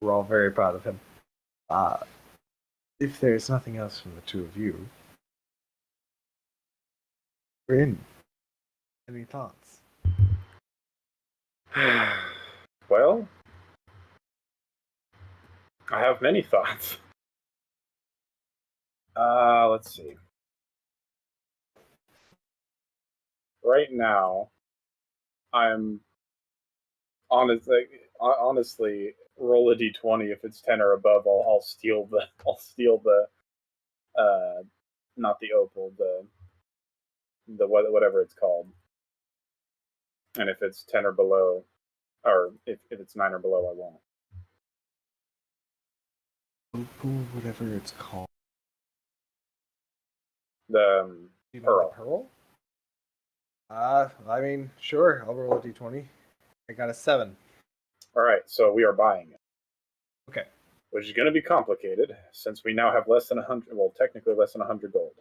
We're all very proud of him. Uh, if there's nothing else from the two of you, we're in. Any thoughts? Well, I have many thoughts. Let's see. Right now, I'm honestly roll a d20. If it's 10 or above, I'll steal the uh not the opal, the whatever it's called. And if it's 10 or below, or if it's 9 or below, I won't. Opal, whatever it's called. The You know pearl. the pearl? I mean, sure. I'll roll a d20. I got a 7. All right, so we are buying it. Okay. Which is going to be complicated since we now have less than 100. Well, technically less than 100 gold.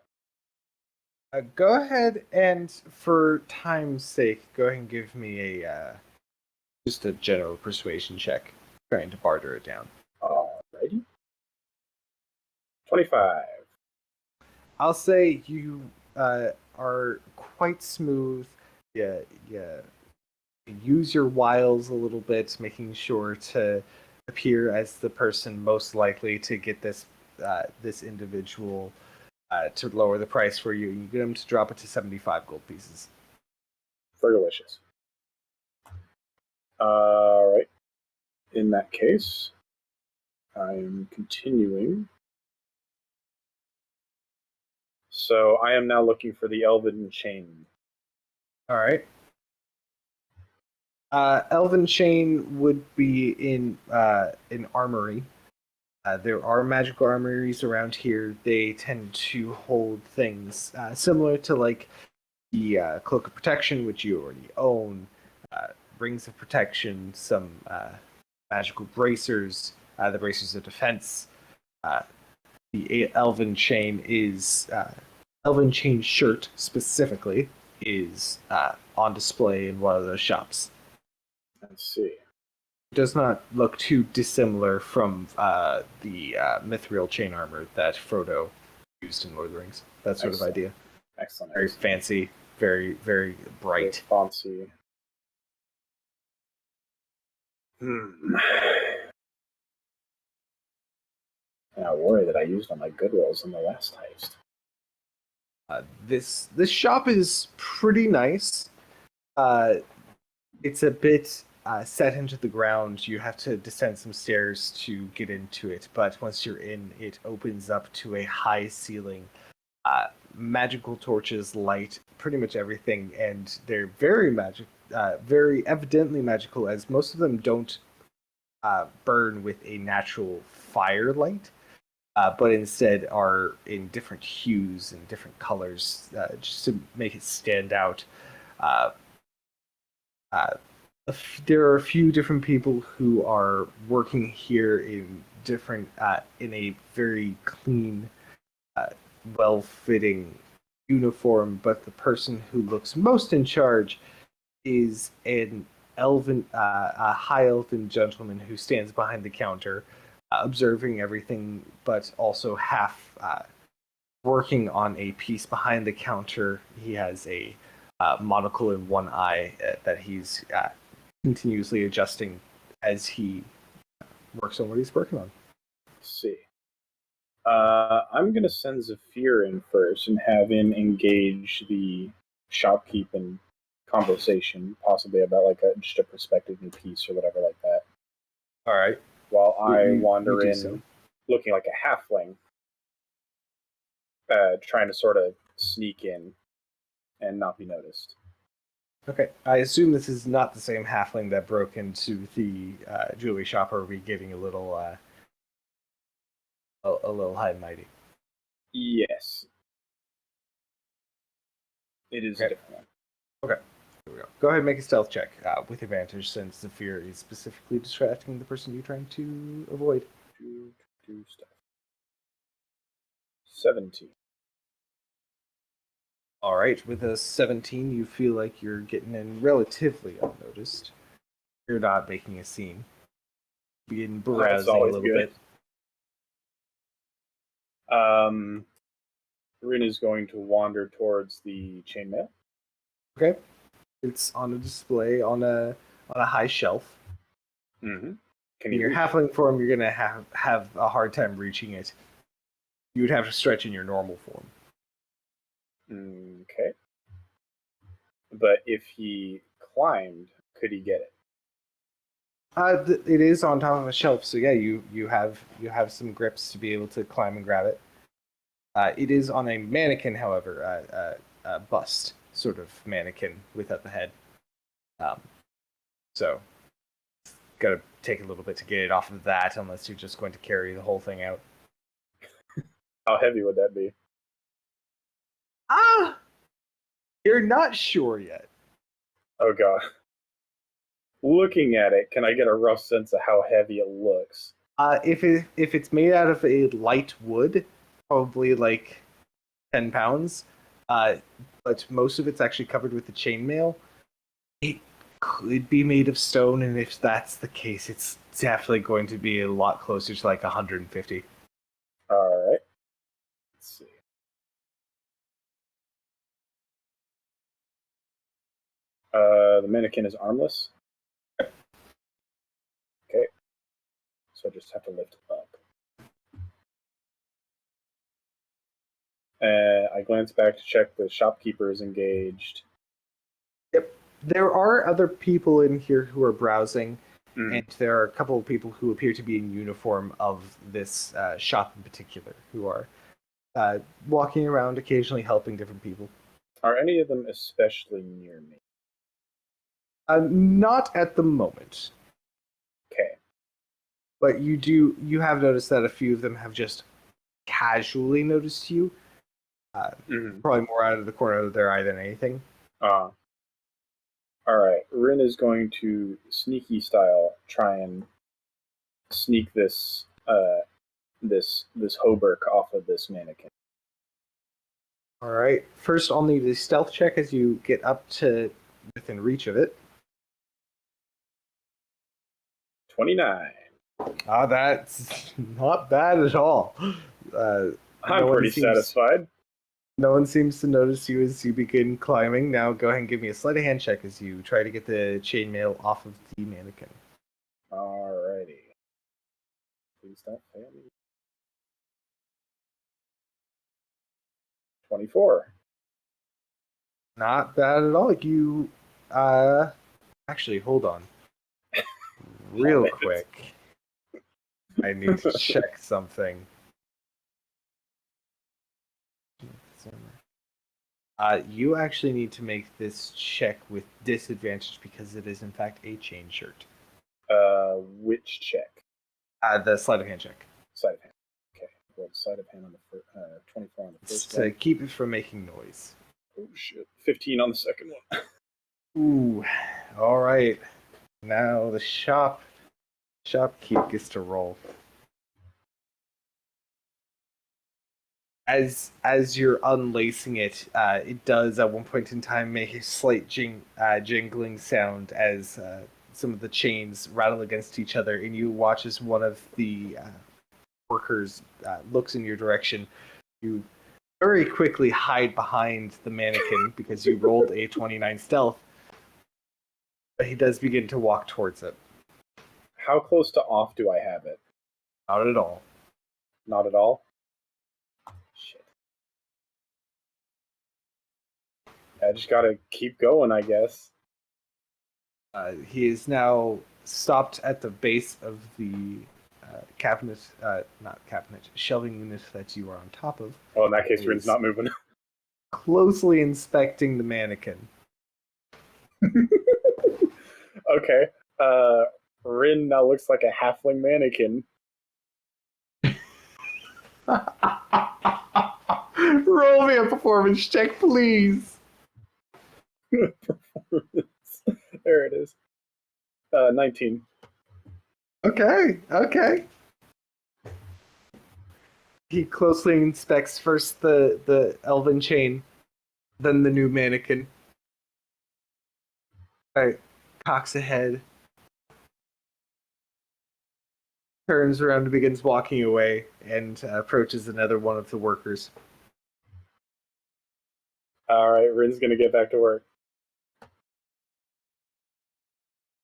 Go ahead and, for time's sake, go ahead and give me a just a general persuasion check, trying to barter it down. Alrighty. 25. I'll say you are quite smooth. Yeah, use your wiles a little bit, making sure to appear as the person most likely to get this individual to lower the price for you. You get them to drop it to 75 gold pieces. Fergalicious. Alright. In that case, I'm continuing. So I am now looking for the Elven Chain. All right. Elven Chain would be in an armory. There are magical armories around here. They tend to hold things similar to like the Cloak of Protection, which you already own, Rings of Protection, some magical bracers, the bracers of defense. The Elven Chain is Elven Chain shirt specifically is on display in one of those shops. Let's see. It does not look too dissimilar from the Mithril chain armor that Frodo used in Lord of the Rings. That sort of idea. Excellent. Very fancy, very, very bright. Very fancy. And I worry that I used all my good rolls in the last heist. This shop is pretty nice. It's a bit set into the ground. You have to descend some stairs to get into it, but once you're in, it opens up to a high ceiling. Magical torches light pretty much everything, and they're very evidently magical, as most of them don't burn with a natural firelight. But instead are in different hues and different colors, just to make it stand out. Uh, there are a few different people who are working here in a very clean, well-fitting uniform. But the person who looks most in charge is a high elven gentleman who stands behind the counter, observing everything, but also half working on a piece behind the counter. He has a monocle in one eye that he's continuously adjusting as he works on what he's working on. Let's see. I'm going to send Zephyr in first and have him engage the shopkeep in conversation, possibly about like just a prospective new piece or whatever like that. All right. While I wander in, so. looking like a halfling, trying to sort of sneak in and not be noticed. Okay, I assume this is not the same halfling that broke into the jewelry shop. Or are we getting a little high and mighty? Yes. It is a different one. Okay, here we go. Go ahead and make a stealth check with advantage, since the fear is specifically distracting the person you're trying to avoid. Do stuff. 17. All right, with a 17, you feel like you're getting in relatively unnoticed. You're not making a scene. begin That's browsing a always little good. bit. Rin is going to wander towards the chainmail. Okay, it's on a display on a high shelf. Mm-hmm. Can In you your reach? halfling form, you're gonna have a hard time reaching it. You would have to stretch in your normal form. Okay. But if he climbed, could he get it? It is on top of a shelf, so yeah, you have some grips to be able to climb and grab it. It is on a mannequin, however, a bust sort of mannequin without the head. Um, so got to take a little bit to get it off of that, unless you're just going to carry the whole thing out. How heavy would that be? Ah, you're not sure yet. Oh god. Looking at it, can I get a rough sense of how heavy it looks? If it's made out of a light wood, probably like 10 pounds. Uh, but most of it's actually covered with the chainmail. It could be made of stone, and if that's the case, it's definitely going to be a lot closer to like 150. All right. Let's see. The mannequin is armless. Okay. So I just have to lift it up. I glance back to check the shopkeeper is engaged. Yep. There are other people in here who are browsing, Mm. and there are a couple of people who appear to be in uniform of this shop in particular, who are walking around, occasionally helping different people. Are any of them especially near me? Not at the moment, Okay. but you have noticed that a few of them have just casually noticed you. Mm-hmm. Probably more out of the corner of their eye than anything. All right. Rin is going to sneaky style try and sneak this hauberk off of this mannequin. All right. First, I'll need a stealth check as you get up to within reach of it. 29. That's not bad at all. I'm No one pretty seems satisfied. no one seems to notice you as you begin climbing. Now, go ahead and give me a sleight of hand check as you try to get the chainmail off of the mannequin. Alrighty. Please don't fail me. 24. Not bad at all. You, actually, hold on, real quick. I need to check something. You actually need to make this check with disadvantage because it is in fact a chain shirt. Which check? The sleight of hand check. Sleight of hand. Okay. Well, sleight of hand on the first, 24 on the It's first to one. keep it from making noise. Oh shit. 15 on the second one. Ooh, all right. Now the shopkeep gets to roll. As you're unlacing it, it does at one point in time make a slight jingling sound as some of the chains rattle against each other, and you watch as one of the workers looks in your direction. You very quickly hide behind the mannequin because you rolled a 29 stealth, but he does begin to walk towards it. How close to off do I have it? Not at all. Not at all? Shit. I just gotta keep going, I guess. He is now stopped at the base of the cabinet, not cabinet, shelving unit that you are on top of. Well, in that case, He Rin's is not moving. closely inspecting the mannequin. Okay. Rin now looks like a halfling mannequin. Roll me a performance check, please. There it is. 19. Okay. He closely inspects first the elven chain, then the new mannequin. All right, cocks ahead. turns around and begins walking away and approaches another one of the workers. All right, Rin's gonna get back to work.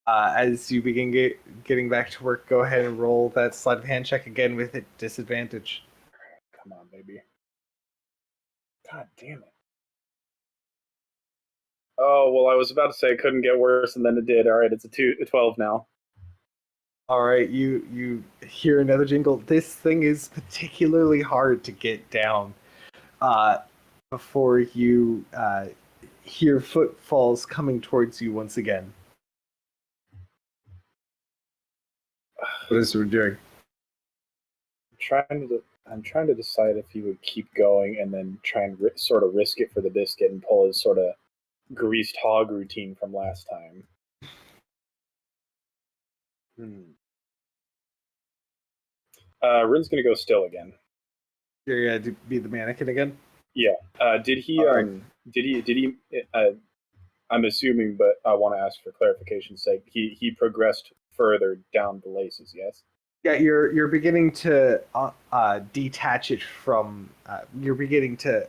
As you begin getting back to work, go ahead and roll that sleight of hand check again with a disadvantage. Come on, baby. God damn it. Oh, well, I was about to say it couldn't get worse, and then it did. All right, it's a 12 now. All right, you hear another jingle. This thing is particularly hard to get down before you hear footfalls coming towards you once again. What is it doing? I'm trying to decide if he would keep going and then try and sort of risk it for the biscuit and pull his sort of greased hog routine from last time. Rin's gonna go still again. You're gonna be the mannequin again? Yeah. Did he? All right. Did he? Did he? I'm assuming, but I want to ask for clarification's sake. He progressed further down the laces. Yes. Yeah, you're beginning to detach it from. You're beginning to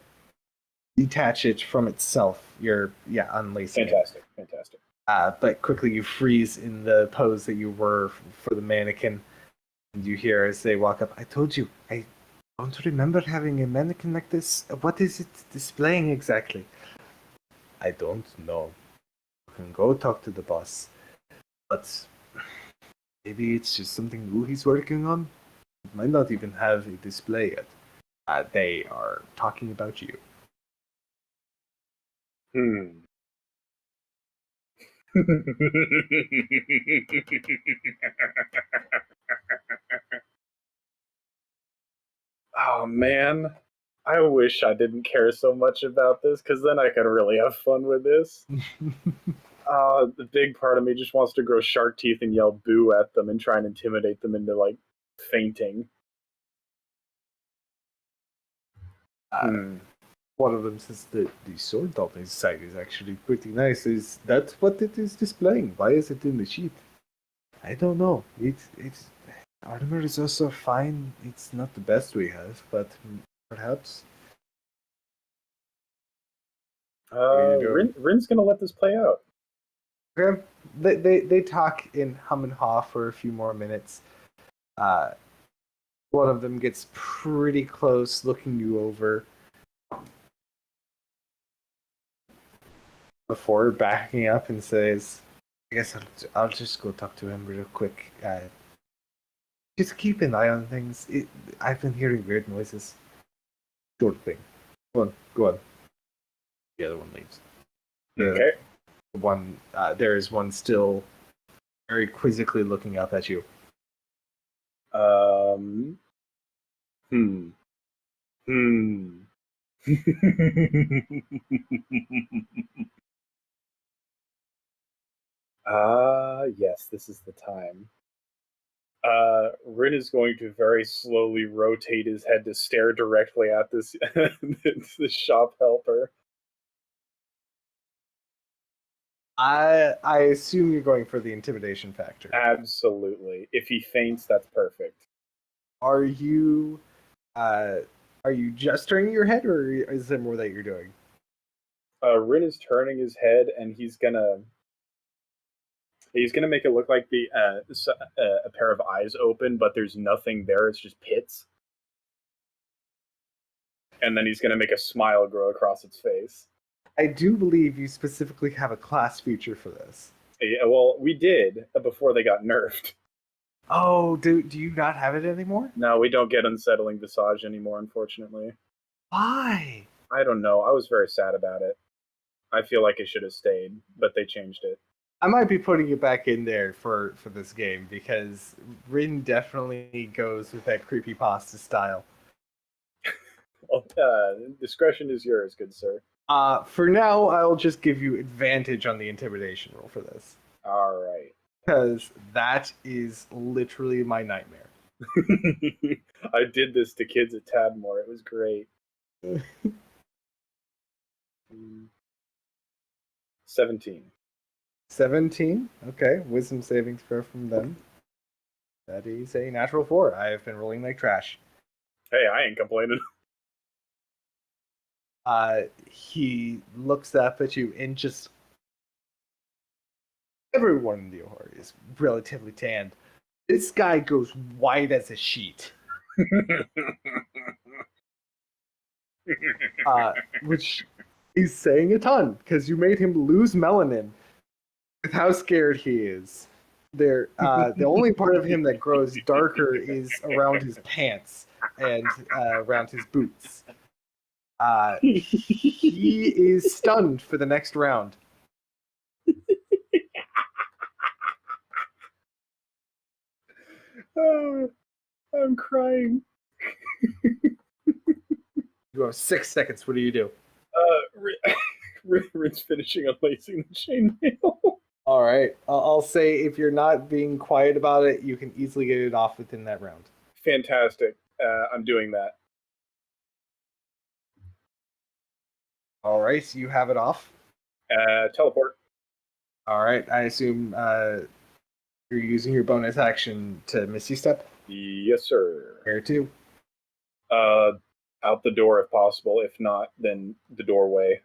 detach it from itself. You're unlacing Fantastic. it. Fantastic. But quickly you freeze in the pose that you were for the mannequin, and you hear as they walk up. I told you, I don't remember having a mannequin like this. What is it displaying exactly? I don't know. You can go talk to the boss, but maybe it's just something new he's working on. It might not even have a display yet. They are talking about you. Oh man, I wish I didn't care so much about this because then I could really have fun with this. The big part of me just wants to grow shark teeth and yell "boo" at them and try and intimidate them into like fainting. One of them says that the sword on his side is actually pretty nice. Is that what it is displaying? Why is it in the sheet? I don't know. It's armor is also fine. It's not the best we have, but perhaps. Rin's gonna let this play out. Okay. They talk in hum and haw for a few more minutes. One of them gets pretty close, looking you over before backing up and says, "I guess I'll just go talk to him real quick. Just keep an eye on things. I've been hearing weird noises. Short thing. Go on." The other one leaves. Okay. There is one still very quizzically looking up at you. Hmm. Yes, this is the time. Rin is going to very slowly rotate his head to stare directly at this this shop helper. I assume you're going for the intimidation factor. Absolutely. If he faints, that's perfect. Are you just turning your head, or is there more that you're doing? Rin is turning his head, and he's gonna make it look like a pair of eyes open, but there's nothing there. It's just pits. And then he's gonna make a smile grow across its face. I do believe you specifically have a class feature for this. Yeah, well, we did before they got nerfed. Oh, do you not have it anymore? No, we don't get unsettling visage anymore, unfortunately. Why? I don't know. I was very sad about it. I feel like it should have stayed, but they changed it. I might be putting it back in there for this game because Rin definitely goes with that creepypasta style. Well, discretion is yours, good sir. For now, I'll just give you advantage on the intimidation roll for this. All right. Because that is literally my nightmare. I did this to kids at Tadmore. It was great. 17. 17? Okay, wisdom savings throw from them. That is a natural 4. I have been rolling like trash. Hey, I ain't complaining. He looks up at you and just everyone in the Ohor is relatively tanned. This guy goes white as a sheet, which is saying a ton because you made him lose melanin with how scared he is. The only part of him that grows darker is around his pants and around his boots. He is stunned for the next round. Oh, I'm crying. You have 6 seconds. What do you do? Rin's finishing unlacing the chainmail. All right. I'll say if you're not being quiet about it, you can easily get it off within that round. Fantastic. I'm doing that. All right. So you have it off. Teleport. All right. I assume you're using your bonus action to Misty Step. Yes, sir. Where to? Out the door if possible. If not, then the doorway.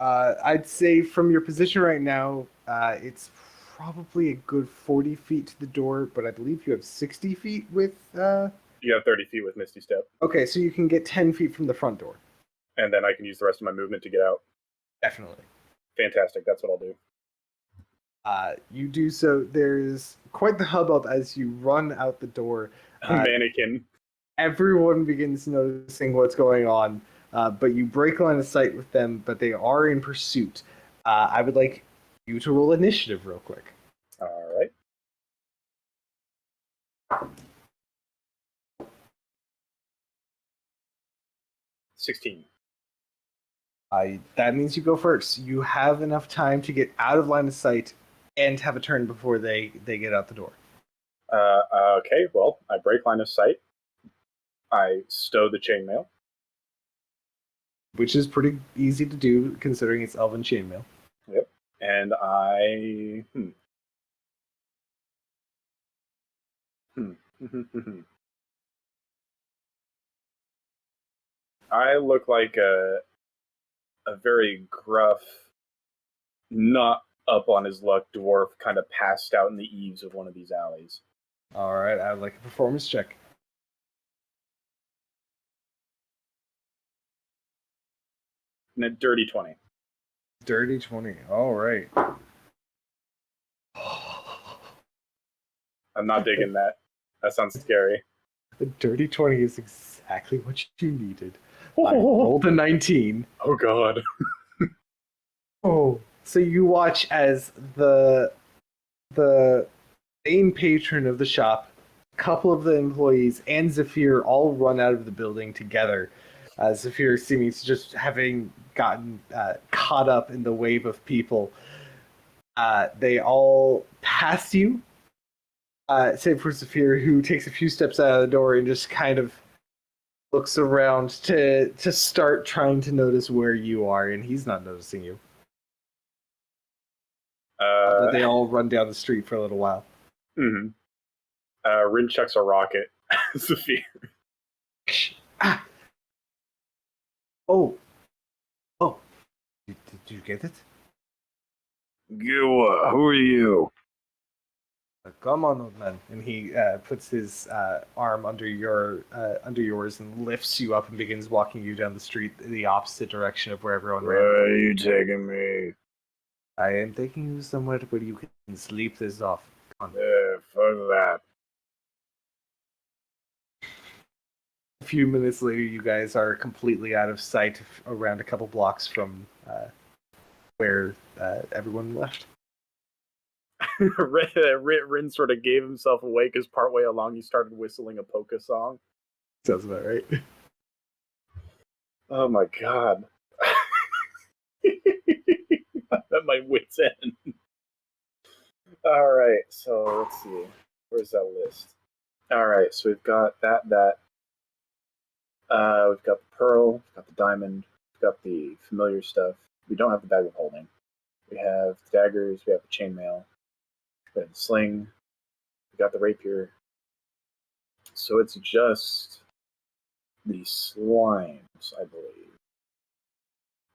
I'd say from your position right now, it's probably a good 40 feet to the door, but I believe you have 60 feet with. You have 30 feet with Misty Step. Okay, so you can get 10 feet from the front door. And then I can use the rest of my movement to get out. Definitely. Fantastic. That's what I'll do. You do so. There's quite the hubbub as you run out the door. Mannequin. Everyone begins noticing what's going on, but you break line of sight with them, but they are in pursuit. I would like you to roll initiative real quick. All right. $16. That means you go first. You have enough time to get out of line of sight and have a turn before they get out the door. Okay, well, I break line of sight. I stow the chainmail. Which is pretty easy to do considering it's elven chainmail. Yep. And I... I look like a very gruff, not up on his luck dwarf, kind of passed out in the eaves of one of these alleys. All right, I would like a performance check. And a dirty 20. Dirty 20. All right. I'm not digging that. That sounds scary. The dirty 20 is exactly what you needed. I rolled a 19. Oh, God. Oh, so you watch as the main patron of the shop, a couple of the employees, and Zephyr all run out of the building together. Zephyr seeming to just having gotten caught up in the wave of people. They all pass you, save for Zephyr, who takes a few steps out of the door and just kind of looks around to start trying to notice where you are, and he's not noticing you. But they all run down the street for a little while. Mm-hmm. Rin chucks a rocket. Zephyr. Ah. Oh. Did you get it? Who are you? Come on, old man. And he puts his arm under yours and lifts you up and begins walking you down the street the opposite direction of where everyone ran. Where are you taking me? I am taking you somewhere where you can sleep this off. Come on. Fuck that. A few minutes later, you guys are completely out of sight around a couple blocks from where everyone left. Rin sort of gave himself away because partway along he started whistling a polka song. Sounds about right. Oh my god. At my wit's end. Alright, so let's see. Where's that list? Alright, so we've got that. We've got the pearl, we've got the diamond, we've got the familiar stuff. We don't have the bag of holding. We have the daggers, we have the chainmail, we have the sling, We got the rapier. So it's just the slimes, I believe.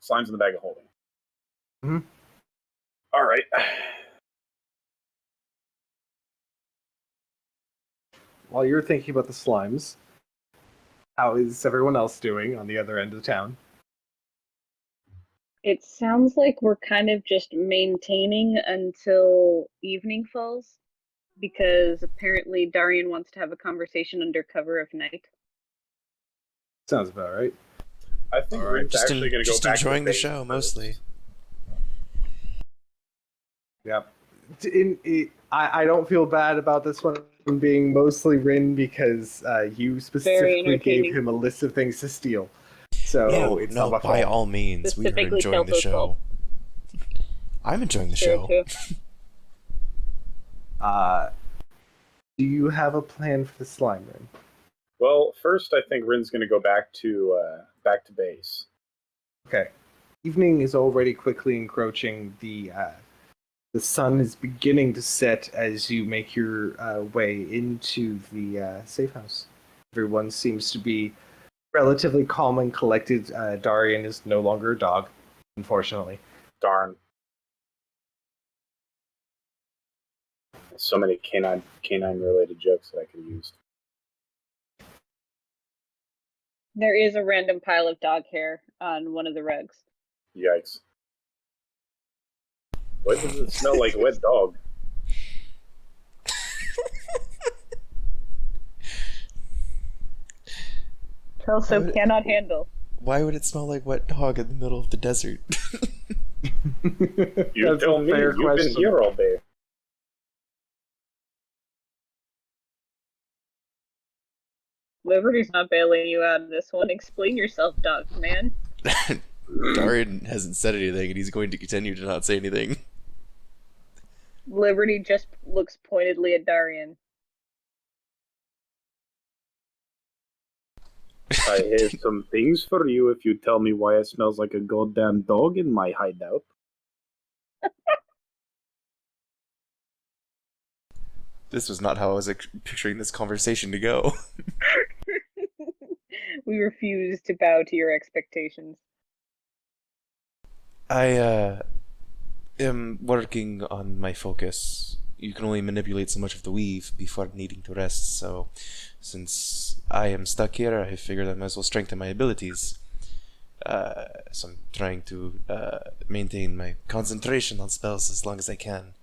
Slimes in the bag of holding. Mm-hmm. All right. While you're thinking about the slimes, how is everyone else doing on the other end of town? It sounds like we're kind of just maintaining until evening falls, because apparently Darian wants to have a conversation under cover of night. Sounds about right. I think All right, Rin's actually going to go just back enjoying to the show mostly. Yeah. I don't feel bad about this one being mostly Rin because you specifically gave entertaining. him a list of things to steal. So No, it's no, not my by fault. all means, we are Specifically enjoying the Kelso's show. fault. I'm enjoying the Fair show. too. Do you have a plan for the slime Rin? Well, first I think Rin's going to go back to base. Okay. Evening is already quickly encroaching. The sun is beginning to set as you make your way into the safe house. Everyone seems to be relatively calm and collected. Darian is no longer a dog, unfortunately. Darn. So many canine related jokes that I could have used. There is a random pile of dog hair on one of the rugs. Yikes. Why does it smell like wet dog? Kelso cannot handle. Why would it smell like wet dog in the middle of the desert? You That's tell a me. fair You've question. been here all day. Liberty's not bailing you out of this one. Explain yourself, dog man. Darian hasn't said anything, and he's going to continue to not say anything. Liberty just looks pointedly at Darian. I have some things for you if you tell me why it smells like a goddamn dog in my hideout. This was not how I was picturing this conversation to go. We refuse to bow to your expectations. I am working on my focus. You can only manipulate so much of the weave before needing to rest, so since I am stuck here, I figured I might as well strengthen my abilities. So I'm trying to maintain my concentration on spells as long as I can.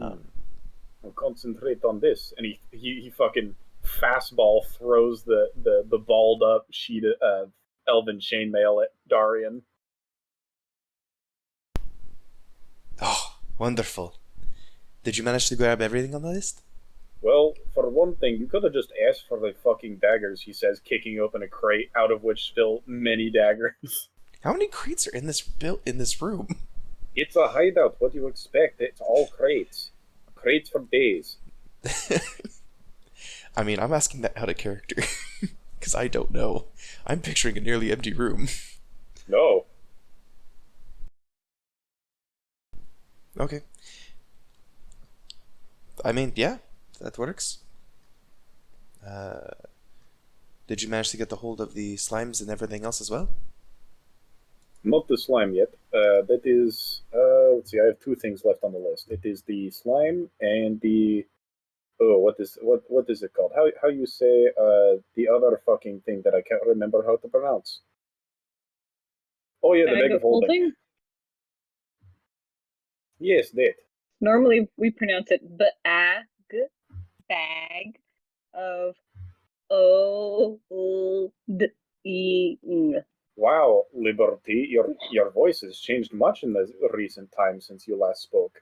I'll concentrate on this. And he fucking fastball throws the balled up sheet of elven chainmail at Darian. Oh, wonderful. Did you manage to grab everything on the list? Well, for one thing, you could have just asked for the fucking daggers, he says, kicking open a crate, out of which spill many daggers. How many crates are in this room? It's a hideout. What do you expect? It's all crates. Crates for days. I mean, I'm asking that out of character. Because I don't know. I'm picturing a nearly empty room. No. Okay. I mean, yeah, that works. Did you manage to get the hold of the slimes and everything else as well? Not the slime yet. That is... let's see, I have two things left on the list. It is the slime and the... Oh, what is it called? How you say the other fucking thing that I can't remember how to pronounce? Oh yeah, the bag of holding. Yes, that. Normally we pronounce it bag of old. Wow, Liberty, your voice has changed much in the recent time since you last spoke.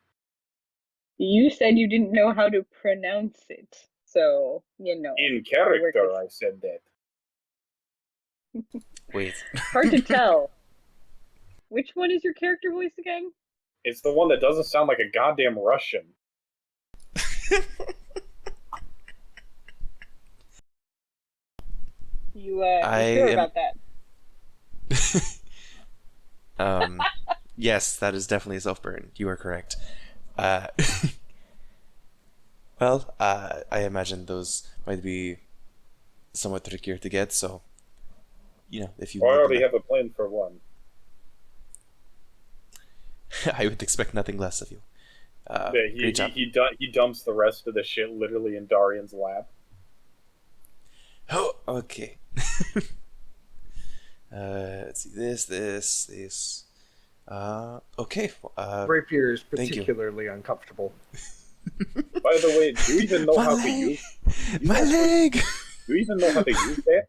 You said you didn't know how to pronounce it, so you know. In character, I said that. Wait. Hard to tell. Which one is your character voice again? It's the one that doesn't sound like a goddamn Russian. You sure about that? Yes, that is definitely a self-burn. You are correct. Well, I imagine those might be somewhat trickier to get, so, if you I need already them, have a plan for one. I would expect nothing less of you. Yeah, Great job. he dumps the rest of the shit literally in Darian's lap. Oh, okay. Let's see, this. Okay. Rapier is Thank you. particularly uncomfortable. By the way, do you even know My how to leg! use? My leg! Do you even know how to use that?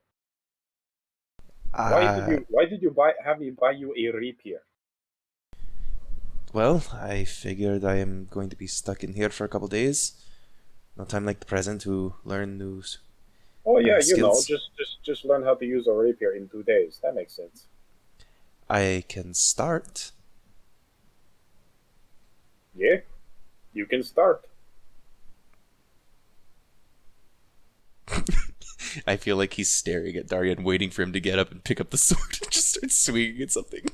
Uh, Why did you have me buy you a rapier? well, I figured I am going to be stuck in here for a couple days. No time like the present to learn new Oh yeah, skills. just learn how to use a rapier in 2 days. That makes sense. I can start. Yeah, you can start. I feel like he's staring at Darian, waiting for him to get up and pick up the sword and just start swinging at something.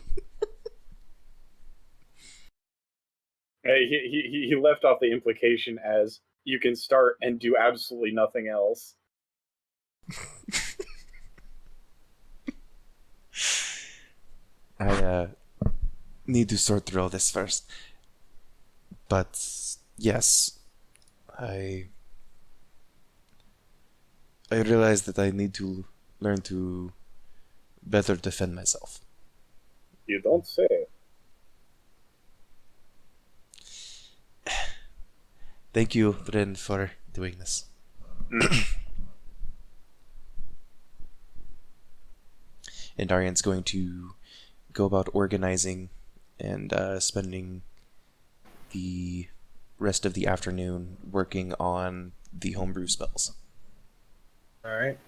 Hey, he left off the implication as you can start and do absolutely nothing else. I need to sort through all this first. But yes, I I realize that I need to learn to better defend myself. You don't say. Thank you, Bryn, for doing this. And Darian's going to go about organizing and spending the rest of the afternoon working on the homebrew spells. All right.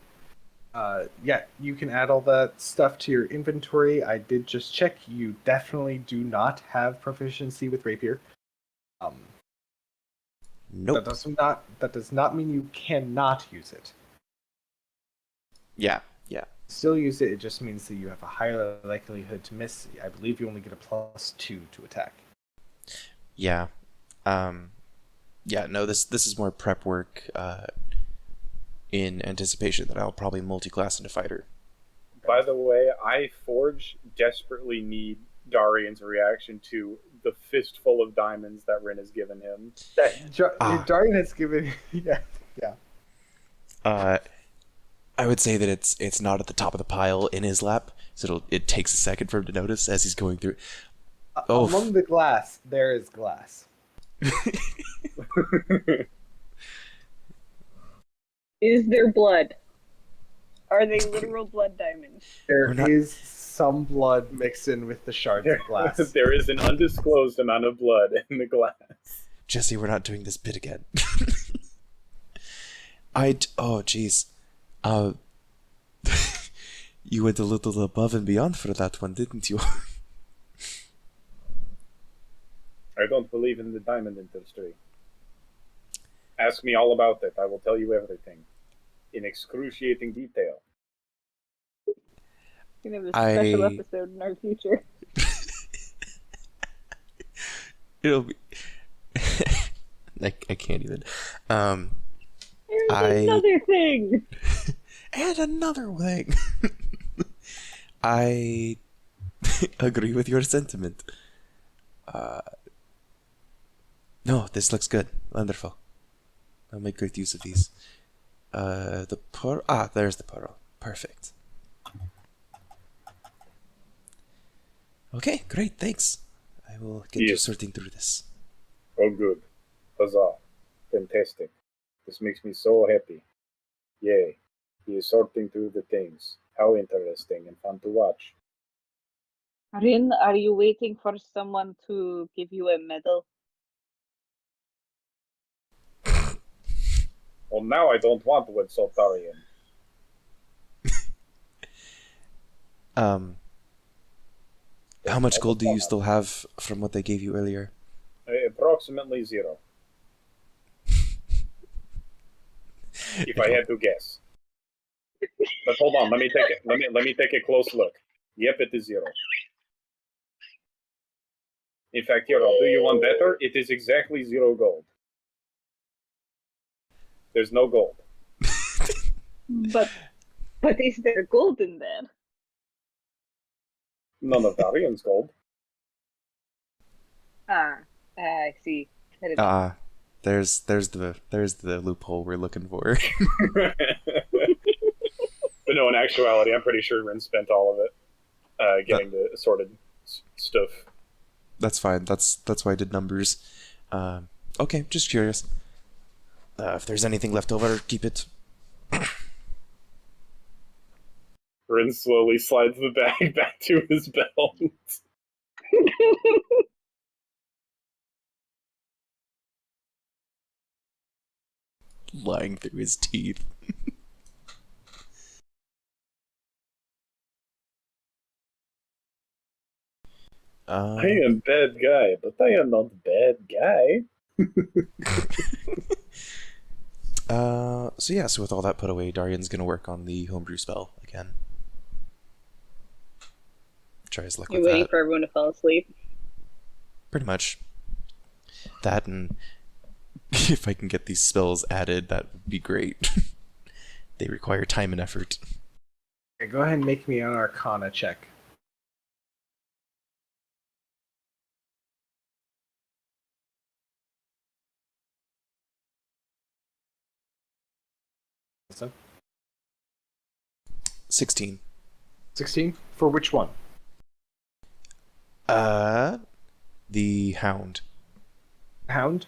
Yeah, you can add all that stuff to your inventory. I did just check. You definitely do not have proficiency with rapier. Nope. That does not mean you cannot use it. Yeah. Still use it. It just means that you have a higher likelihood to miss. I believe you only get a +2 to attack. Yeah. Yeah, no, this is more prep work in anticipation that I'll probably multi-class into fighter. By the way, I Forge desperately need Darian's reaction to the fistful of diamonds that Rin has given him. Darian has given. Yeah. I would say that it's not at the top of the pile in his lap, so it takes a second for him to notice as he's going through. Among the glass, there is glass. Is there blood? Are they literal blood diamonds? There is some blood mixed in with the shards of glass. There is an undisclosed amount of blood in the glass. Jesse, we're not doing this bit again. Oh, jeez. You went a little above and beyond for that one, didn't you? I don't believe in the diamond industry. Ask me all about it. I will tell you everything in excruciating detail. We're gonna have a special episode in our future. It'll be. I can't even. There's another thing. And another thing. I agree with your sentiment. No, this looks good. Wonderful. I'll make great use of these. The pearl. There's the pearl. Perfect. Okay, great. Thanks. I will get to sorting through this. Oh, good. Huzzah. Fantastic. This makes me so happy. Yay. He is sorting through the things. How interesting and fun to watch. Rin, are you waiting for someone to give you a medal? Well, now I don't want to insult Darian. How much gold do you still have from what they gave you earlier? Approximately 0. If I had to guess. But hold on, let me take a close look. Yep, it is 0. In fact, here, I'll do you one better. It is exactly 0 gold. There's no gold. But is there gold in there? None of Darian's gold. I see. Ah, there's the loophole we're looking for. But no, in actuality, I'm pretty sure Rin spent all of it getting the assorted stuff. That's fine. That's why I did numbers. Okay, just curious. If there's anything left over, keep it. Rin slowly slides the bag back to his belt. Lying through his teeth. I am bad guy, but I am not bad guy. So with all that put away, Darian's gonna work on the homebrew spell again. Try his luck You're with waiting that. for everyone to fall asleep. Pretty much. That, and if I can get these spells added, that would be great. They require time and effort. Okay, go ahead and make me an Arcana check. So, 16. 16? For which one? The Hound. Hound?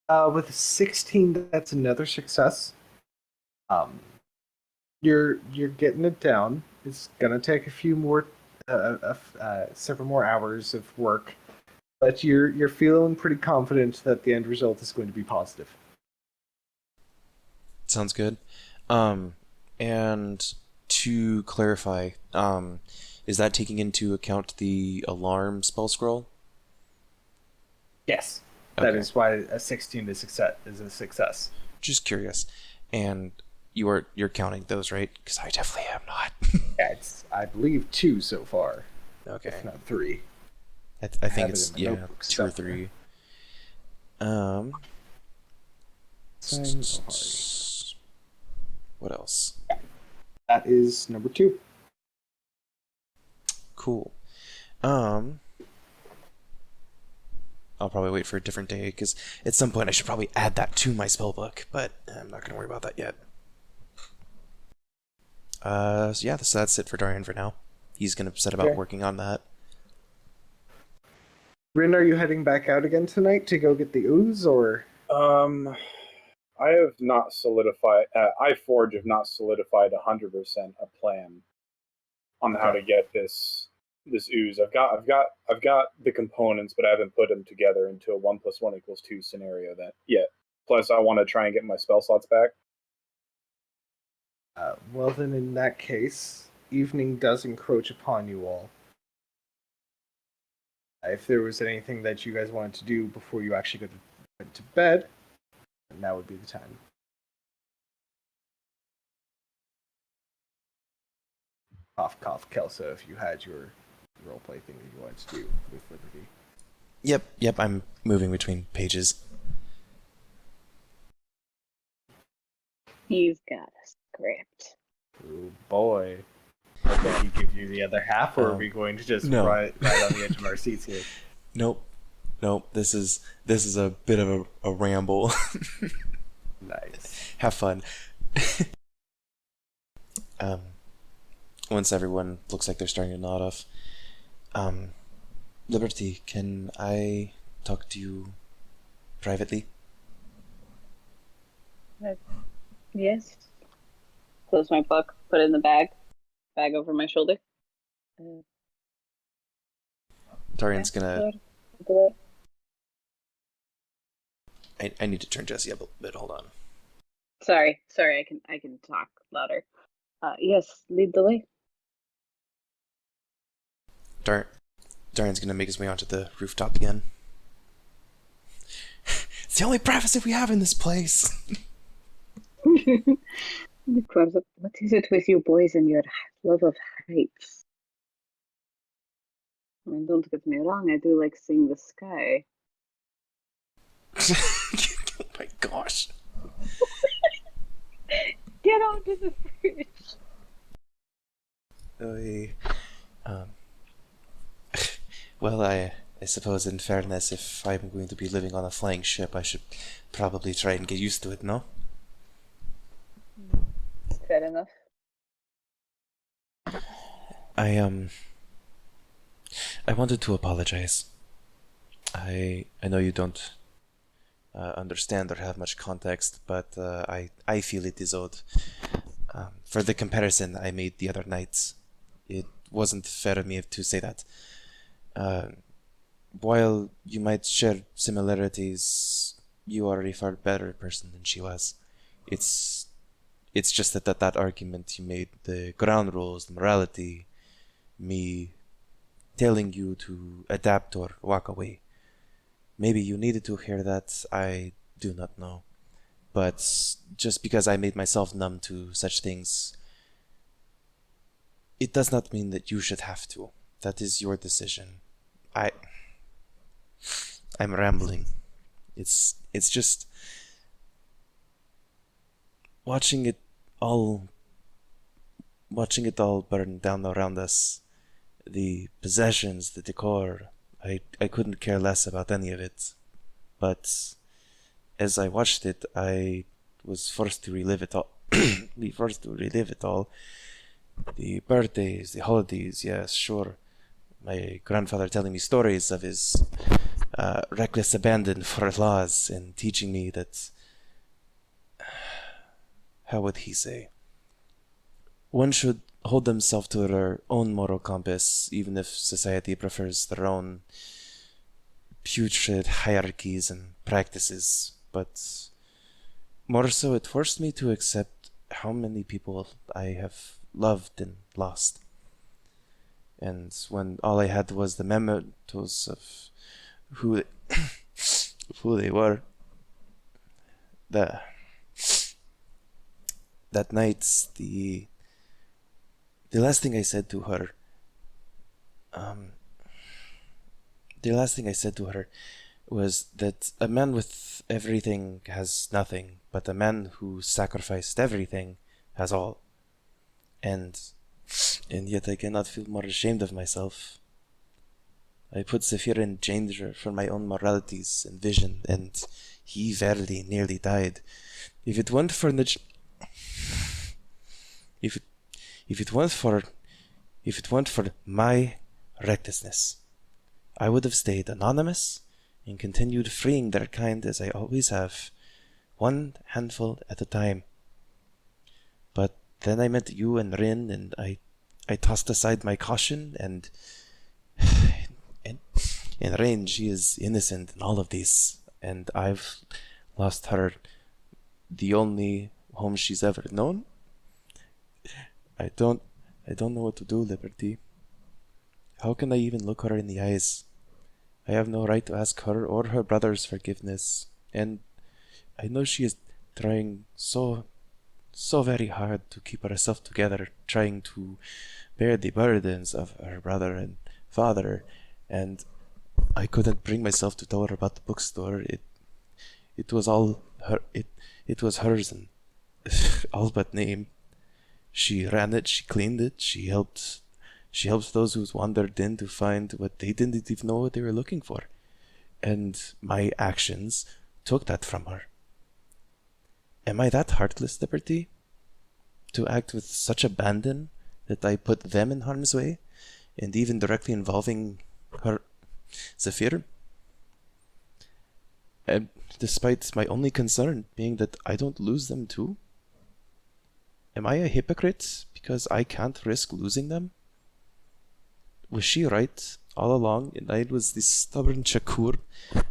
With 16, that's another success. You're getting it down. It's gonna take a few more, several more hours of work, but you're feeling pretty confident that the end result is going to be positive. Sounds good. And to clarify, is that taking into account the alarm spell scroll? Yes, Okay. that is why a 16 is a success. Just curious. And you're counting those, right? Because I definitely am not. Yeah, it's I believe 2 so far, Okay. if not 3. I think have it it's, in my yeah, notebook 2 or somewhere. 3. Ohari. What else? That is number 2. Cool. I'll probably wait for a different day, because at some point I should probably add that to my spellbook, but I'm not going to worry about that yet. So yeah, that's it for Darian for now. He's going to set about Okay. working on that. Rin, are you heading back out again tonight to go get the ooze, or? I have not solidified. iForge have not solidified 100% a plan on how to get this ooze. I've got the components, but I haven't put them together into a 1 + 1 = 2 scenario yet. Plus, I want to try and get my spell slots back. Well, then in that case, evening does encroach upon you all. If there was anything that you guys wanted to do before you actually went to bed, then that would be the time. Cough, cough, Kelso, if you had your roleplay thing that you wanted to do with Liberty. Yep, I'm moving between pages. He's got a script. Oh boy. Did he give you the other half, or are we going to just no. right on the edge of our seats here? Nope. This is a bit of a ramble. Nice. Have fun. Once everyone looks like they're starting to nod off, Liberty, can I talk to you privately? Yes. Close my book, put it in the bag over my shoulder. Darian's gonna. Sure. I need to turn Jesse up a bit. Hold on. Sorry, I can talk louder. Yes, lead the way. Darian's gonna make his way onto the rooftop again. It's the only privacy we have in this place. What is it with you boys and your love of heights? I mean, don't get me wrong, I do like seeing the sky. Oh my gosh. in the fridge. Um, well, I suppose in fairness, if I'm going to be living on a flying ship, I should probably try and get used to it, no? Fair enough. I I wanted to apologize. I know you don't understand or have much context, but I feel it is owed. For the comparison I made the other night, it wasn't fair of me to say that. Uh, while you might share similarities, you are a far better person than she was. It's it's just that argument you made, the ground rules, the morality, me telling you to adapt or walk away. Maybe you needed to hear that, I do not know. But just because I made myself numb to such things, it does not mean that you should have to. That is your decision. I I'm rambling. It's just watching it all watching it all burn down around us. The possessions, the decor. I couldn't care less about any of it. But as I watched it, I was forced to relive it all. Be forced to relive it all. The birthdays, the holidays, yes, sure. My grandfather telling me stories of his reckless abandon for laws and teaching me that, how would he say, one should hold themselves to their own moral compass, even if society prefers their own putrid hierarchies and practices. But more so, it forced me to accept how many people I have loved and lost. And when all I had was the mementos of who of who they were, the that night, the last thing I said to her, um, the last thing I said to her was that a man with everything has nothing, but a man who sacrificed everything has all. And yet I cannot feel more ashamed of myself. I put Zephyr in danger for my own moralities and vision, and he verily nearly died. If it weren't for if it, if it weren't for if it weren't for my recklessness, I would have stayed anonymous and continued freeing their kind as I always have, one handful at a time. But then I met you and Rin, and I tossed aside my caution, and and Rin, she is innocent in all of this, and I've lost her, the only home she's ever known. I don't I don't know what to do, Liberty. How can I even look her in the eyes? I have no right to ask her or her brother's forgiveness, and I know she is trying so very hard to keep herself together, trying to bear the burdens of her brother and father, and I couldn't bring myself to tell her about the bookstore. It was all her. It was hers, and all but name. She ran it. She cleaned it. She helped. She helps those who's wandered in to find what they didn't even know what they were looking for. And my actions took that from her. Am I that heartless, Liberty? To act with such abandon that I put them in harm's way, and even directly involving her, Zephyr? And despite my only concern being that I don't lose them too? Am I a hypocrite because I can't risk losing them? Was she right all along, and I was this stubborn Shakur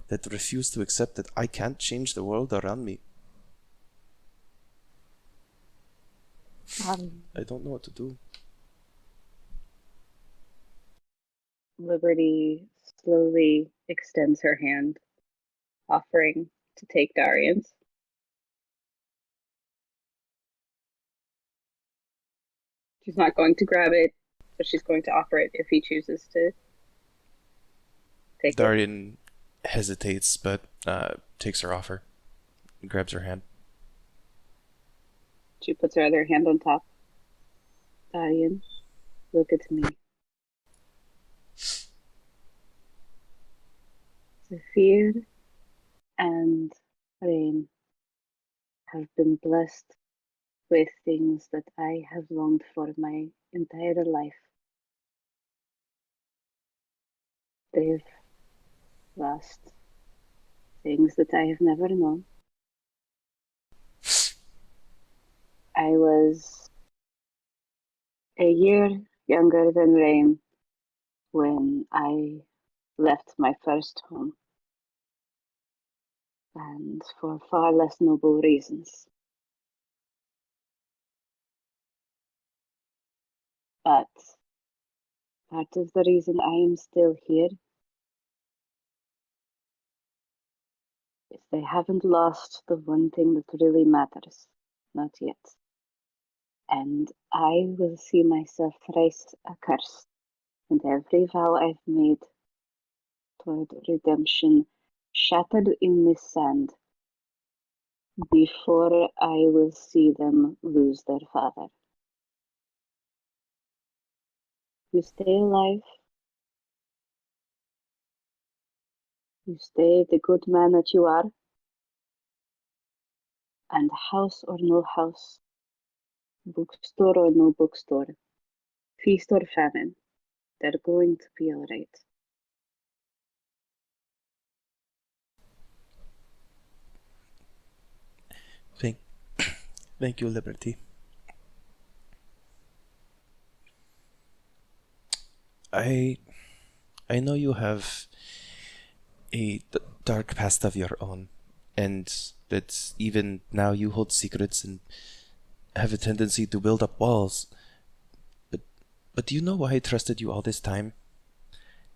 that refused to accept that I can't change the world around me? I don't know what to do. Liberty slowly extends her hand, offering to take Darian's. She's not going to grab it, but she's going to offer it if he chooses to take it. Darian hesitates, but takes her offer and grabs her hand. She puts her other hand on top. Darian, look at me. Zephyr and Rain have been blessed with things that I have longed for my entire life. They've lost things that I have never known. I was a year younger than Rain when I left my first home, and for far less noble reasons. But part of the reason I am still here is they haven't lost the one thing that really matters. Not yet. And I will see myself thrice accursed, and every vow I've made toward redemption shattered in this sand before I will see them lose their father. You stay alive, you stay the good man that you are, and house or no house, bookstore or no bookstore, feast or famine, they're going to be all right. Thank, thank you, Liberty. I I know you have a dark past of your own, and that even now you hold secrets and have a tendency to build up walls. But but do you know why I trusted you all this time?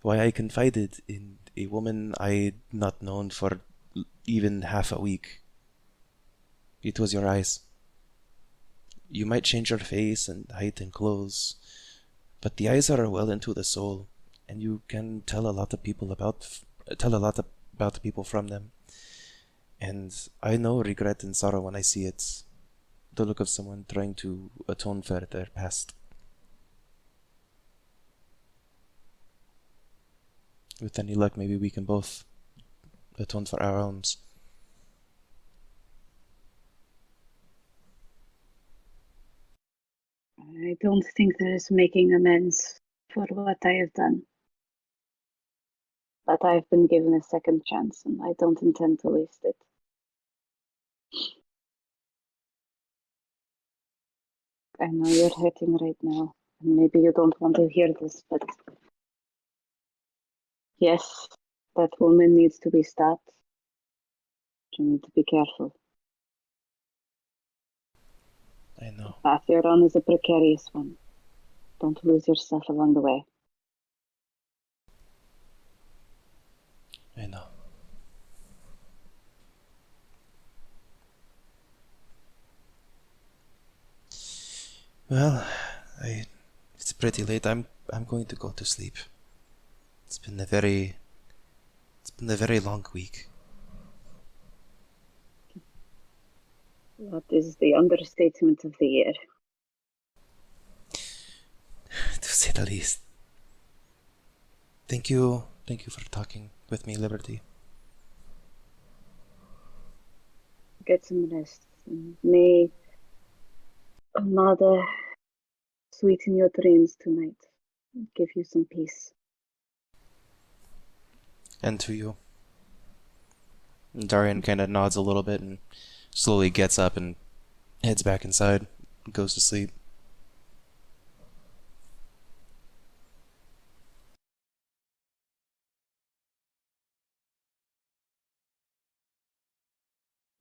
Why I confided in a woman I'd not known for even half a week? It was your eyes. You might change your face and height and clothes, but the eyes are well into the soul, and you can tell a lot of people about people from them. And I know regret and sorrow when I see it. The look of someone trying to atone for their past. With any luck, maybe we can both atone for our own. I don't think there is making amends for what I have done. But I've been given a second chance, and I don't intend to waste it. I know you're hurting right now, and maybe you don't want to hear this, but yes, that woman needs to be stopped. You need to be careful. I know. The path you're on is a precarious one. Don't lose yourself along the way. I know. Well, it's pretty late. I'm going to go to sleep. It's been a very it's been a very long week. That is the understatement of the year. To say the least. Thank you for talking with me, Liberty. Get some rest, and may Amada sweeten your dreams tonight. Give you some peace. And to you. And Darian kind of nods a little bit and slowly gets up and heads back inside, goes to sleep.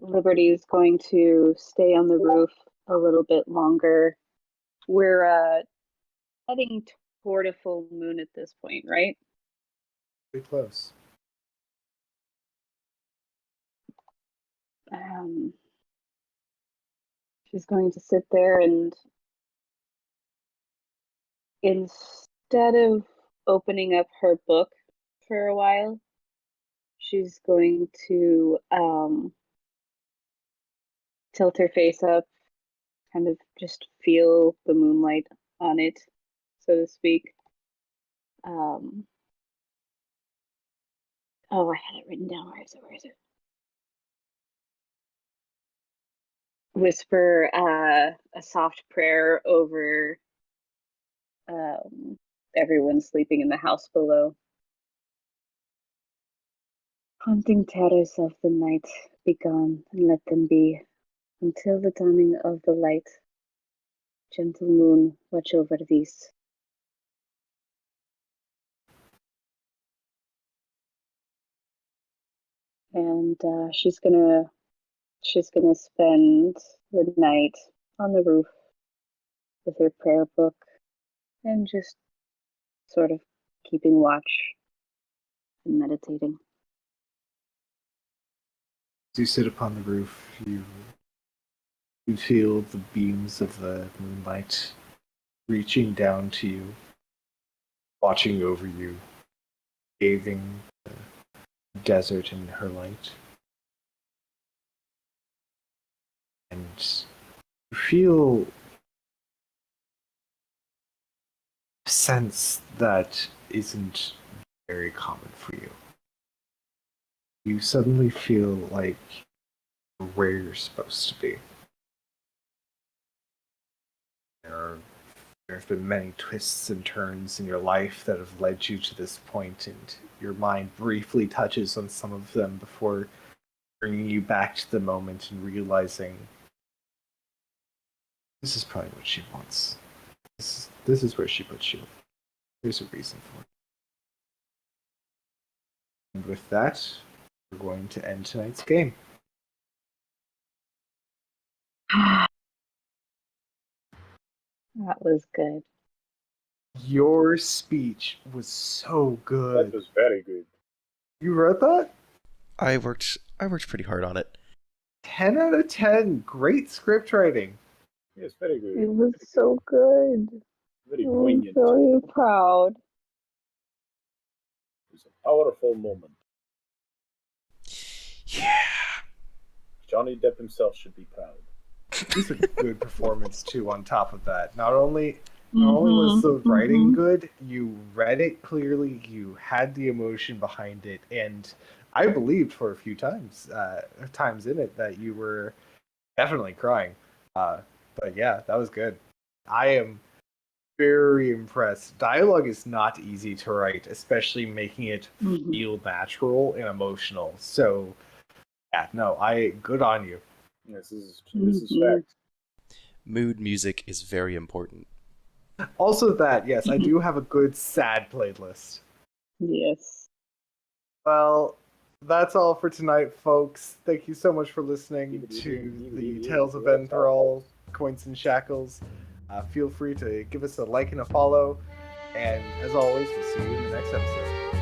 Liberty is going to stay on the roof a little bit longer. We're heading toward a full moon at this point, right? Pretty close. She's going to sit there, and instead of opening up her book for a while, she's going to tilt her face up kind of just feel the moonlight on it, so to speak. Oh, I had it written down. Where is it? Where is it? Whisper a soft prayer over everyone sleeping in the house below. Haunting terrors of the night, be gone, and let them be, until the dawning of the light. Gentle moon, watch over these. And she's gonna spend the night on the roof with her prayer book and just sort of keeping watch and meditating. As you sit upon the roof, you feel the beams of the moonlight reaching down to you, watching over you, bathing the desert in her light. And you feel a sense that isn't very common for you. You suddenly feel like you're where you're supposed to be. There have been many twists and turns in your life that have led you to this point, and your mind briefly touches on some of them before bringing you back to the moment and realizing this is probably what she wants. This is where she puts you. There's a reason for it. And with that, we're going to end tonight's game. That was good. Your speech was so good. That was very good. You wrote that? I worked pretty hard on it. 10 out of 10. Great script writing. Yes, very good. It was so good. Very I'm poignant. very proud. It was a powerful moment. Yeah. Johnny Depp himself should be proud. It was a good performance too. On top of that, not only was the writing good, you read it clearly, you had the emotion behind it, and I believed for a few times in it that you were definitely crying. But yeah, that was good. I am very impressed. Dialogue is not easy to write, especially making it feel natural and emotional. So yeah, no, good on you. This is fact. Mood music is very important. Also that, yes, I do have a good sad playlist. Yes. Well, that's all for tonight, folks. Thank you so much for listening to the Tales of Enthrall, Coins and Shackles. Feel free to give us a like and a follow. And as always, we'll see you in the next episode.